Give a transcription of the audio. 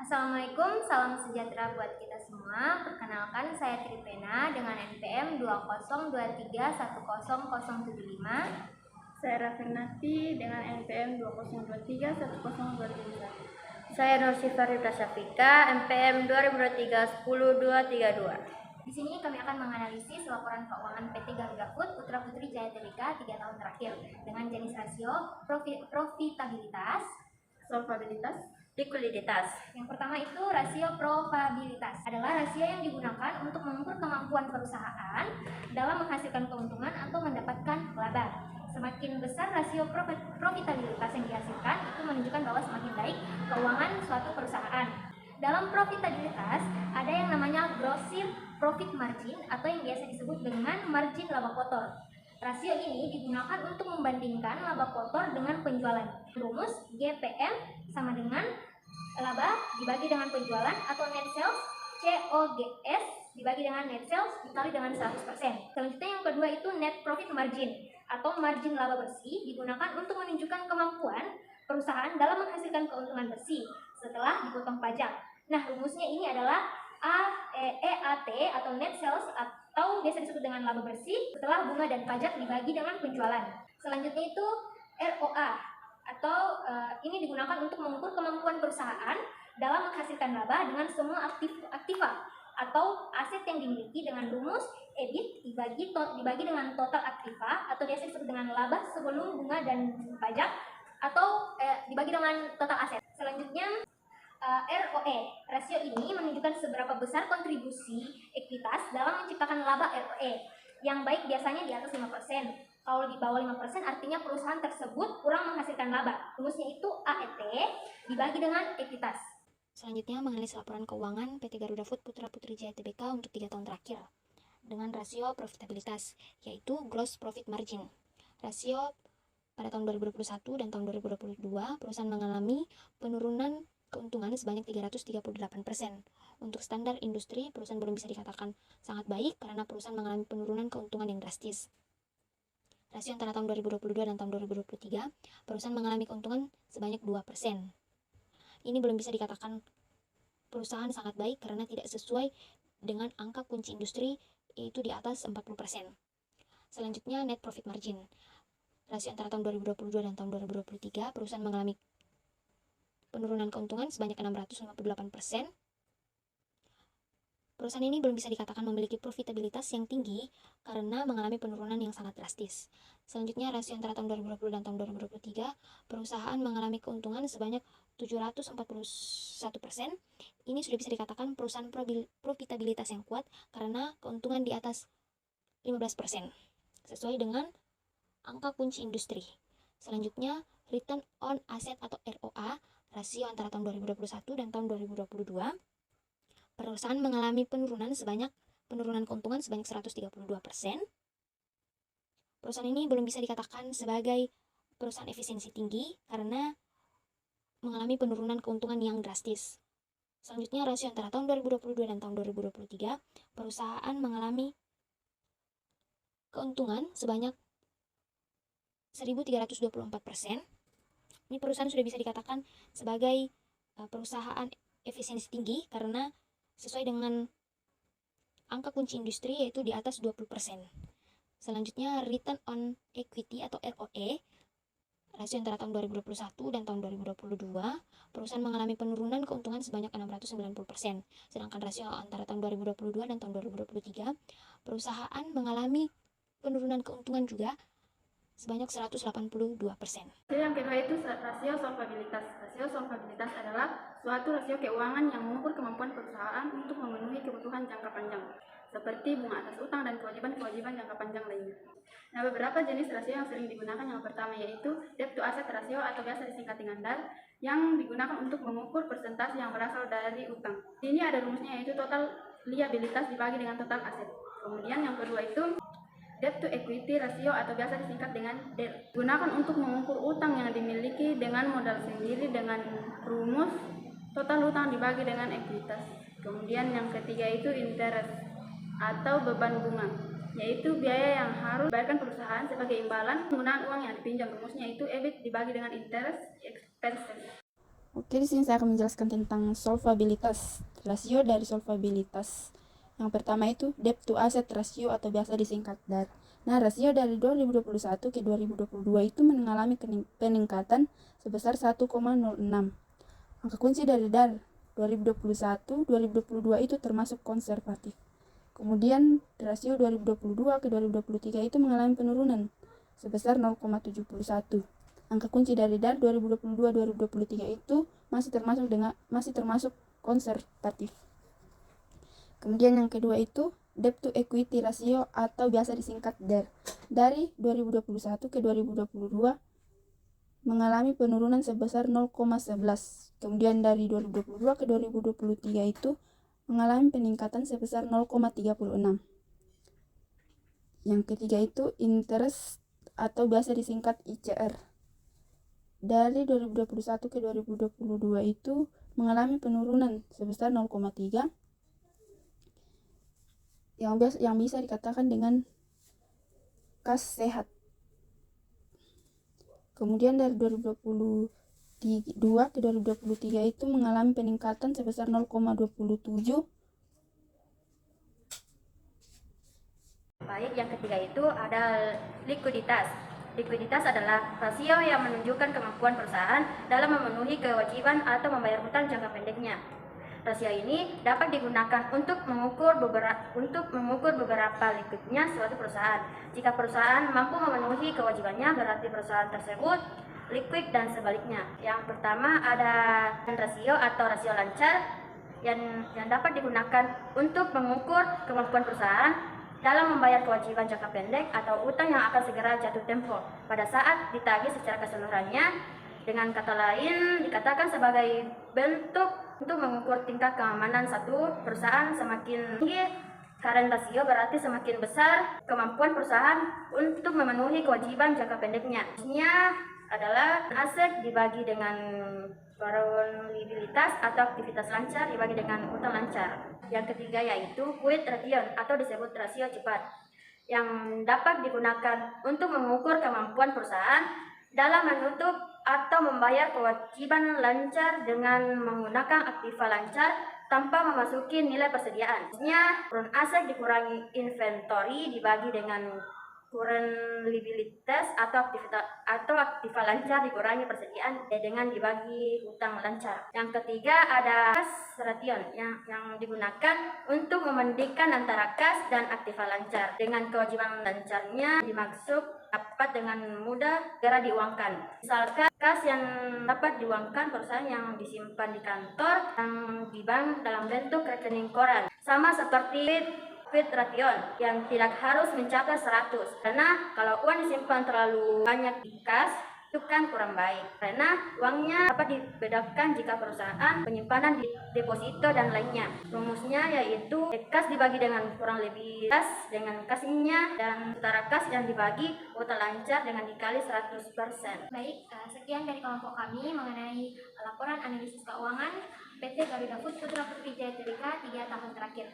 Assalamualaikum, salam sejahtera buat kita semua. Perkenalkan, saya Tripena dengan NPM 2023100075. Saya Rafinati dengan NPM 20231025. Saya Nursifa Rita Syafika, NPM 2023-10232. Di sini kami akan menganalisis laporan keuangan PT Garuda Food Putra Putri Jaya Tbk 3 tahun terakhir dengan jenis rasio, profitabilitas, Solvabilitas, likuiditas. Yang pertama itu rasio probabilitas adalah rasio yang digunakan untuk mengukur kemampuan perusahaan dalam menghasilkan keuntungan atau mendapatkan laba. Semakin besar rasio profitabilitas yang dihasilkan, itu menunjukkan bahwa semakin baik keuangan suatu perusahaan. Dalam profitabilitas ada yang namanya gross profit margin atau yang biasa disebut dengan margin laba kotor. Rasio ini digunakan untuk membandingkan laba kotor dengan penjualan. Rumus GPM sama dengan laba dibagi dengan penjualan atau net sales COGS dibagi dengan net sales dikali dengan 100%. Selanjutnya yang kedua itu net profit margin atau margin laba bersih digunakan untuk menunjukkan kemampuan perusahaan dalam menghasilkan keuntungan bersih setelah dipotong pajak. Nah, rumusnya ini adalah EAT atau net sales atau biasa disebut dengan laba bersih setelah bunga dan pajak dibagi dengan penjualan. Selanjutnya itu ROA atau ini digunakan untuk mengukur kemampuan perusahaan dalam menghasilkan laba dengan semua aktiva atau aset yang dimiliki dengan rumus EBIT dibagi dengan total aktiva atau biasa disebut dengan laba sebelum bunga dan pajak atau dibagi dengan total aset. Selanjutnya ROE. Rasio ini menunjukkan seberapa besar kontribusi ekuitas dalam menciptakan laba ROE. Yang baik biasanya di atas 5%. Kalau di bawah 5% artinya perusahaan tersebut kurang menghasilkan laba. Rumusnya itu AET dibagi dengan ekuitas. Selanjutnya menganalisis laporan keuangan PT Garuda Food Putra Putri Jaya Tbk untuk 3 tahun terakhir dengan rasio profitabilitas, yaitu gross profit margin. Rasio pada tahun 2021 dan tahun 2022 perusahaan mengalami penurunan keuntungan sebanyak 338%. Untuk standar industri, perusahaan belum bisa dikatakan sangat baik karena perusahaan mengalami penurunan keuntungan yang drastis. Rasio antara tahun 2022 dan tahun 2023, perusahaan mengalami keuntungan sebanyak 2%. Ini belum bisa dikatakan perusahaan sangat baik karena tidak sesuai dengan angka kunci industri, yaitu di atas 40%. Selanjutnya, net profit margin. Rasio antara tahun 2022 dan tahun 2023, perusahaan mengalami penurunan keuntungan sebanyak 658%. Perusahaan ini belum bisa dikatakan memiliki profitabilitas yang tinggi karena mengalami penurunan yang sangat drastis. Selanjutnya, rasio antara tahun 2020 dan tahun 2023, perusahaan mengalami keuntungan sebanyak 741%. Ini sudah bisa dikatakan perusahaan profitabilitas yang kuat karena keuntungan di atas 15%, sesuai dengan angka kunci industri. Selanjutnya, return on asset atau ROA, rasio antara tahun 2021 dan tahun 2022, perusahaan mengalami penurunan keuntungan sebanyak 132%. Perusahaan ini belum bisa dikatakan sebagai perusahaan efisiensi tinggi karena mengalami penurunan keuntungan yang drastis. Selanjutnya, rasio antara tahun 2022 dan tahun 2023, perusahaan mengalami keuntungan sebanyak 1.324%. Ini perusahaan sudah bisa dikatakan sebagai perusahaan efisiensi tinggi karena sesuai dengan angka kunci industri yaitu di atas 20%. Selanjutnya, return on equity atau ROE, rasio antara tahun 2021 dan tahun 2022, perusahaan mengalami penurunan keuntungan sebanyak 690%. Sedangkan rasio antara tahun 2022 dan tahun 2023, perusahaan mengalami penurunan keuntungan juga sebanyak 182%. Yang kedua itu rasio solvabilitas. Rasio solvabilitas adalah suatu rasio keuangan yang mengukur kemampuan perusahaan untuk memenuhi kebutuhan jangka panjang, seperti bunga atas utang dan kewajiban-kewajiban jangka panjang lainnya. Nah, beberapa jenis rasio yang sering digunakan yang pertama yaitu debt to asset ratio atau biasa disingkat dengan DAR, yang digunakan untuk mengukur persentase yang berasal dari utang. Ini ada rumusnya yaitu total liabilitas dibagi dengan total aset. Kemudian yang kedua itu debt to equity ratio atau biasa disingkat dengan DER, digunakan untuk mengukur utang yang dimiliki dengan modal sendiri dengan rumus total utang dibagi dengan ekuitas. Kemudian yang ketiga itu interest atau beban bunga, yaitu biaya yang harus dibayarkan perusahaan sebagai imbalan penggunaan uang yang dipinjam. Rumusnya itu EBIT dibagi dengan interest expenses. Oke, di sini saya akan menjelaskan tentang solvabilitas, rasio dari solvabilitas. Yang pertama itu debt to asset ratio atau biasa disingkat DAR. Nah, rasio dari 2021 ke 2022 itu mengalami peningkatan sebesar 1,06. Angka kunci dari DAR 2021-2022 itu termasuk konservatif. Kemudian rasio 2022 ke 2023 itu mengalami penurunan sebesar 0,71. Angka kunci dari DAR 2022-2023 itu masih termasuk konservatif. Kemudian yang kedua itu debt to equity ratio atau biasa disingkat DER. Dari 2021 ke 2022 mengalami penurunan sebesar 0,11. Kemudian dari 2022 ke 2023 itu mengalami peningkatan sebesar 0,36. Yang ketiga itu interest atau biasa disingkat ICR. Dari 2021 ke 2022 itu mengalami penurunan sebesar 0,3 yang bisa dikatakan dengan kas sehat. Kemudian dari 2022 ke 2023 itu mengalami peningkatan sebesar 0,27. Baik, yang ketiga itu ada likuiditas. Likuiditas adalah rasio yang menunjukkan kemampuan perusahaan dalam memenuhi kewajiban atau membayar hutang jangka pendeknya. Rasio ini dapat digunakan untuk mengukur beberapa likuidnya suatu perusahaan. Jika perusahaan mampu memenuhi kewajibannya, berarti perusahaan tersebut liquid dan sebaliknya. Yang pertama ada rasio atau rasio lancar yang dapat digunakan untuk mengukur kemampuan perusahaan dalam membayar kewajiban jangka pendek atau utang yang akan segera jatuh tempo pada saat ditagih secara keseluruhannya. Dengan kata lain, dikatakan sebagai bentuk untuk mengukur tingkat keamanan satu perusahaan. Semakin tinggi current ratio berarti semakin besar kemampuan perusahaan untuk memenuhi kewajiban jangka pendeknya. Maksudnya adalah aset dibagi dengan vulnerabilitas atau aktivitas lancar dibagi dengan utang lancar. Yang ketiga yaitu quick ration atau disebut rasio cepat, yang dapat digunakan untuk mengukur kemampuan perusahaan dalam menutup atau membayar kewajiban lancar dengan menggunakan aktiva lancar tanpa memasuki nilai persediaan. Maksudnya, current asset dikurangi inventory dibagi dengan current liabilities atau aktiva lancar dikurangi persediaan dengan dibagi hutang lancar. Yang ketiga ada cash ration yang digunakan untuk memandikan antara kas dan aktiva lancar. Dengan kewajiban lancarnya dimaksud dapat dengan mudah segera diuangkan. Misalkan kas yang dapat diuangkan perusahaan yang disimpan di kantor yang di bank dalam bentuk rekening koran. Sama seperti quick ration yang tidak harus mencapai 100, karena kalau uang disimpan terlalu banyak di kas itu kan kurang baik, karena uangnya dapat dibedakan jika perusahaan penyimpanan di deposito dan lainnya. Rumusnya yaitu kas dibagi dengan kurang lebih kas dengan kasnya dan setara kas yang dibagi utang lancar dengan dikali 100%. Baik, sekian dari kelompok kami mengenai laporan analisis keuangan PT Garuda Food Putra Putri Jaya Tbk 3 tahun terakhir.